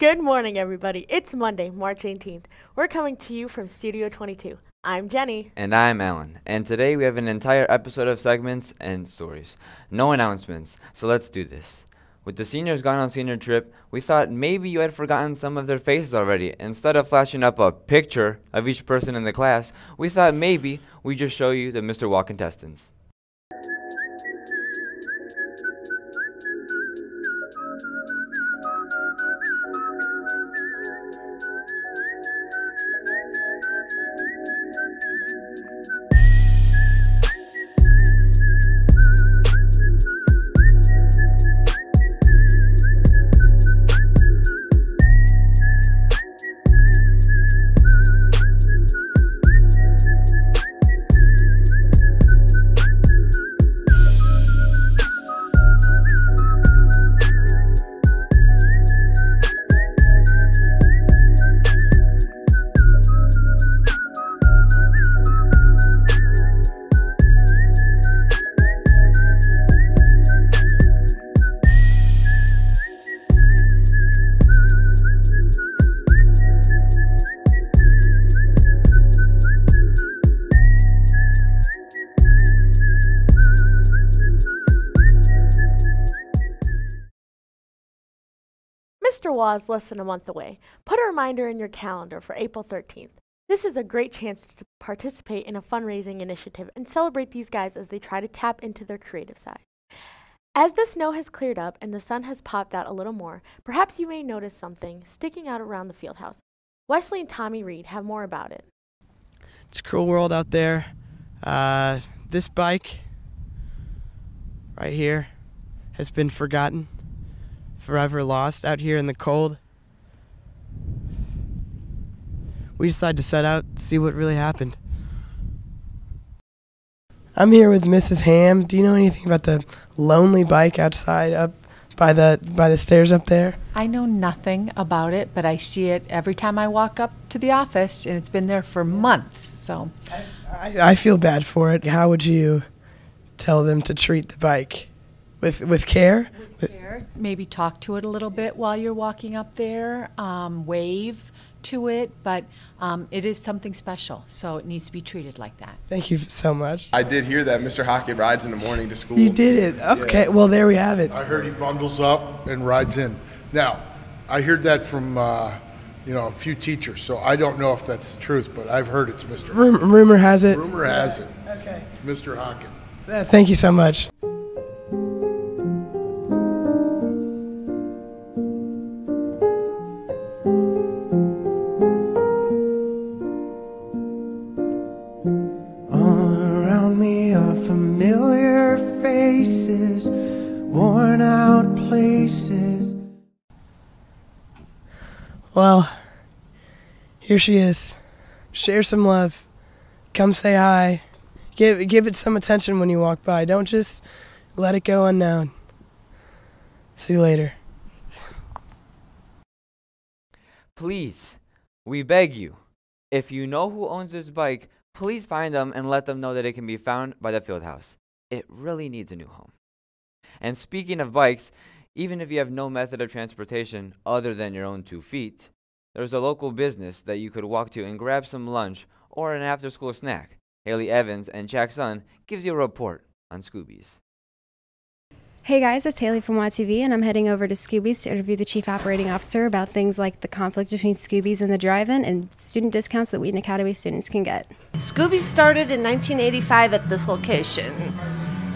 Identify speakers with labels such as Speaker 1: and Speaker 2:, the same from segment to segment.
Speaker 1: Good morning, everybody. It's Monday, March 18th. We're coming to you from Studio 22. I'm Jenny.
Speaker 2: And I'm Alan. And today we have an entire episode of segments and stories. No announcements, so let's do this. With the seniors gone on senior trip, we thought maybe you had forgotten some of their faces already. Instead of flashing up a picture of each person in the class, we thought maybe we'd just show you the Mr. Walk contestants.
Speaker 1: Mr. WA is less than a month away. Put a reminder in your calendar for April 13th. This is a great chance to participate in a fundraising initiative and celebrate these guys as they try to tap into their creative side. As the snow has cleared up and the sun has popped out a little more, perhaps you may notice something sticking out around the field house. Wesley and Tommy Reed have more about it.
Speaker 3: It's a cruel world out there. This bike right here has been forgotten, forever lost out here in the cold. We decided to set out to see what really happened. I'm here with Mrs. Ham. Do you know anything about the lonely bike outside up by the stairs up there?
Speaker 4: I know nothing about it, but I see it every time I walk up to the office, and it's been there for months. So
Speaker 3: I feel bad for it. How would you tell them to treat the bike? With care?
Speaker 4: With care. Maybe talk to it a little bit while you're walking up there, wave to it, but it is something special, so it needs to be treated like that.
Speaker 3: Thank you so much.
Speaker 5: I did hear that Mr. Hockett rides in the morning to school.
Speaker 3: You did it? Okay, yeah. Well, there we have it.
Speaker 6: I heard he bundles up and rides in. Now, I heard that from a few teachers, so I don't know if that's the truth, but I've heard it's Mr.
Speaker 3: Rumor has it.
Speaker 6: Rumor has it.
Speaker 3: Okay.
Speaker 6: Mr. Hockett.
Speaker 3: Thank you so much. Worn out places. Well, here she is. Share some love. Come say hi. Give it some attention when you walk by. Don't just let it go unknown. See you later.
Speaker 2: Please, we beg you, if you know who owns this bike, please find them and let them know that it can be found by the field house. It really needs a new home. And speaking of bikes, even if you have no method of transportation other than your own 2 feet, there's a local business that you could walk to and grab some lunch or an after-school snack. Haley Evans and Jackson gives you a report on Scoobies.
Speaker 7: Hey guys, it's Haley from WAtv, and I'm heading over to Scoobies to interview the Chief Operating Officer about things like the conflict between Scoobies and the drive-in and student discounts that Wheaton Academy students can get.
Speaker 8: Scoobies started in 1985 at this location.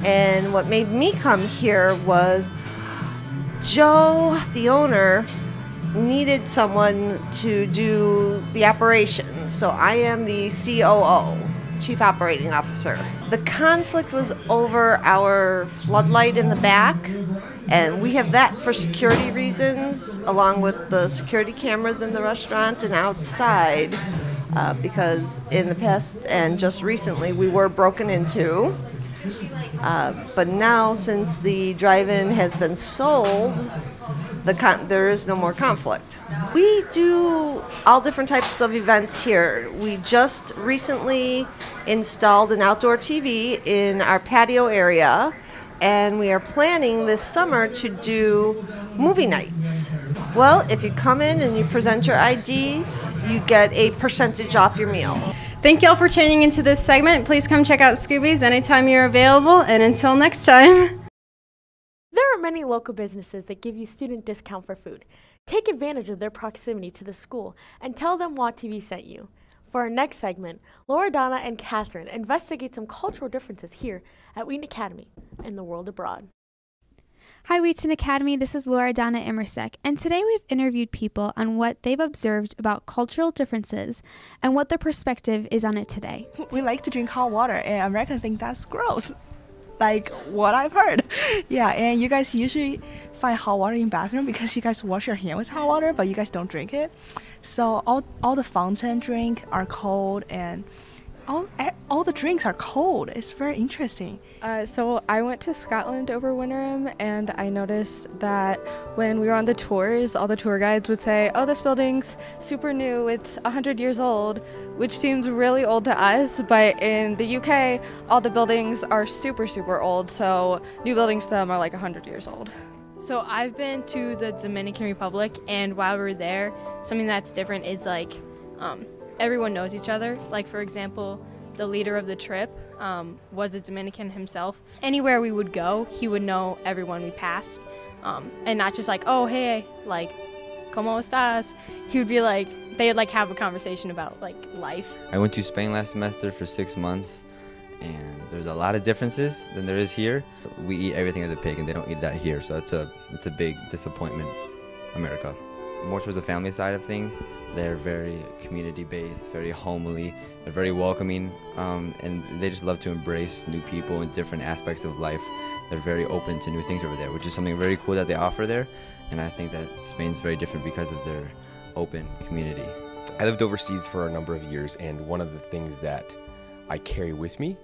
Speaker 8: And what made me come here was Joe, the owner, needed someone to do the operations. So I am the COO, Chief Operating Officer. The conflict was over our floodlight in the back, and we have that for security reasons, along with the security cameras in the restaurant and outside, because in the past and just recently we were broken into. But now, since the drive-in has been sold, there is no more conflict. We do all different types of events here. We just recently installed an outdoor TV in our patio area, and we are planning this summer to do movie nights. Well, if you come in and you present your ID, you get a percentage off your meal.
Speaker 7: Thank y'all for tuning into this segment. Please come check out Scooby's anytime you're available, and until next time.
Speaker 1: There are many local businesses that give you student discount for food. Take advantage of their proximity to the school and tell them WAtv sent you. For our next segment, Laura, Donna, and Catherine investigate some cultural differences here at Wheaton Academy and the world abroad.
Speaker 9: Hi, Wheaton Academy. This is Laura, Donna, Immersek, and today we've interviewed people on what they've observed about cultural differences and what their perspective is on it today.
Speaker 10: We like to drink hot water, and Americans think that's gross, like what I've heard. Yeah, and you guys usually find hot water in bathroom because you guys wash your hand with hot water, but you guys don't drink it. So all the fountain drink are cold, and all the drinks are cold. It's very interesting.
Speaker 11: So I went to Scotland over winter, and I noticed that when we were on the tours, all the tour guides would say, oh, this building's super new, it's 100 years old, which seems really old to us, but in the UK, all the buildings are super, super old, so new buildings to them are like 100 years old.
Speaker 12: So I've been to the Dominican Republic, and while we were there, something that's different is like everyone knows each other. Like, for example, the leader of the trip was a Dominican himself. Anywhere we would go, he would know everyone we passed, and not just like, oh, hey, like, ¿cómo estás? He would be like, they'd like have a conversation about like life.
Speaker 2: I went to Spain last semester for 6 months, and there's a lot of differences than there is here. We eat everything as a pig, and they don't eat that here, so it's a big disappointment, America. More towards the family side of things, they're very community-based, very homely, they're very welcoming, and they just love to embrace new people in different aspects of life. They're very open to new things over there, which is something very cool that they offer there, and I think that Spain's very different because of their open community.
Speaker 13: I lived overseas for a number of years, and one of the things that I carry with me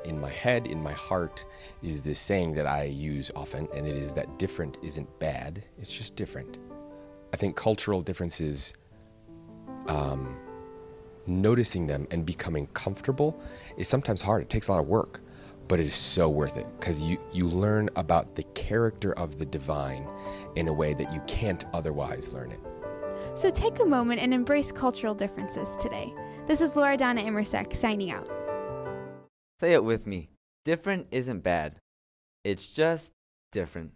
Speaker 13: in my head, in my heart, is this saying that I use often, and it is that different isn't bad, it's just different. I think cultural differences, noticing them and becoming comfortable is sometimes hard. It takes a lot of work, but it is so worth it because you learn about the character of the divine in a way that you can't otherwise learn it.
Speaker 9: So take a moment and embrace cultural differences today. This is Laura, Donna, Immersek signing out.
Speaker 2: Say it with me. Different isn't bad. It's just different.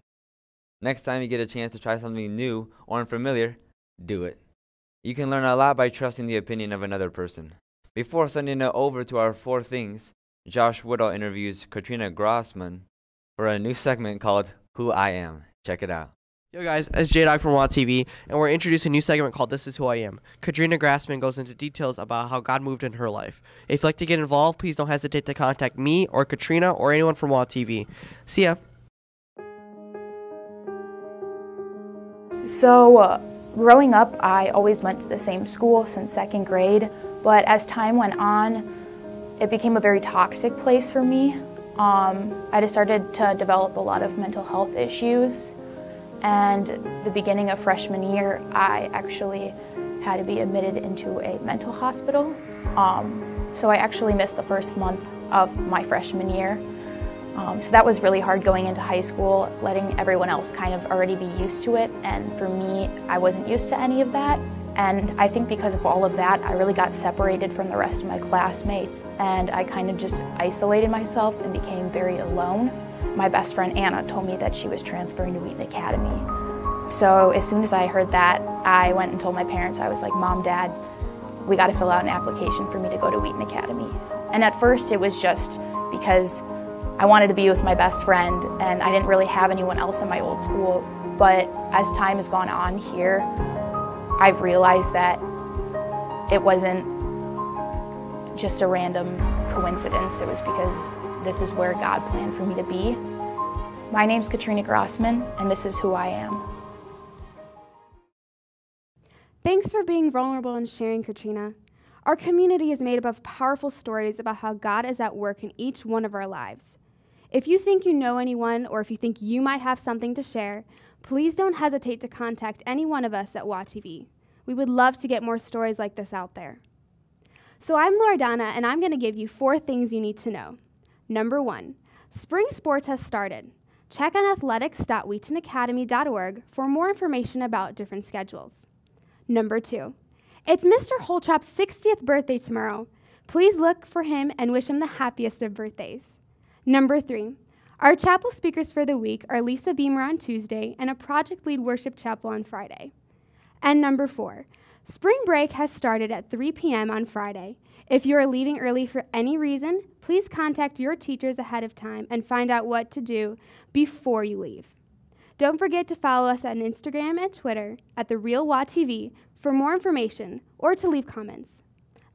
Speaker 2: Next time you get a chance to try something new or unfamiliar, do it. You can learn a lot by trusting the opinion of another person. Before sending it over to our 4 things, Josh Woodall interviews Katrina Grossman for a new segment called Who I Am. Check it out.
Speaker 14: Yo guys, it's J-Dog from WATv, and we're introducing a new segment called This Is Who I Am. Katrina Grassman goes into details about how God moved in her life. If you'd like to get involved, please don't hesitate to contact me or Katrina or anyone from WATv. See ya.
Speaker 15: So, growing up, I always went to the same school since 2nd grade, but as time went on, it became a very toxic place for me. I just started to develop a lot of mental health issues, and the beginning of freshman year, I actually had to be admitted into a mental hospital. So I actually missed the first month of my freshman year. So that was really hard going into high school, letting everyone else kind of already be used to it, and for me, I wasn't used to any of that. And I think because of all of that, I really got separated from the rest of my classmates, and I kind of just isolated myself and became very alone. My best friend Anna told me that she was transferring to Wheaton Academy. So as soon as I heard that, I went and told my parents. I was like, Mom, Dad, we got to fill out an application for me to go to Wheaton Academy. And at first it was just because I wanted to be with my best friend, and I didn't really have anyone else in my old school. But as time has gone on here, I've realized that it wasn't just a random coincidence. It was because this is where God planned for me to be. My name's Katrina Grossman, and this is who I am.
Speaker 9: Thanks for being vulnerable and sharing, Katrina. Our community is made up of powerful stories about how God is at work in each one of our lives. If you think you know anyone, or if you think you might have something to share, please don't hesitate to contact any one of us at WATv. We would love to get more stories like this out there. So I'm Loredana, and I'm going to give you 4 things you need to know. Number 1, spring sports has started. Check on athletics.wheatonacademy.org for more information about different schedules. Number 2, it's Mr. Holtrop's 60th birthday tomorrow. Please look for him and wish him the happiest of birthdays. Number 3, our chapel speakers for the week are Lisa Beamer on Tuesday and a Project Lead Worship Chapel on Friday. And number 4, spring break has started at 3 p.m. on Friday. If you are leaving early for any reason, please contact your teachers ahead of time and find out what to do before you leave. Don't forget to follow us on Instagram and Twitter at WAtv for more information or to leave comments.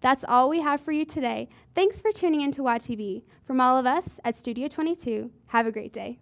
Speaker 9: That's all we have for you today. Thanks for tuning in to WATV. From all of us at Studio 22, have a great day.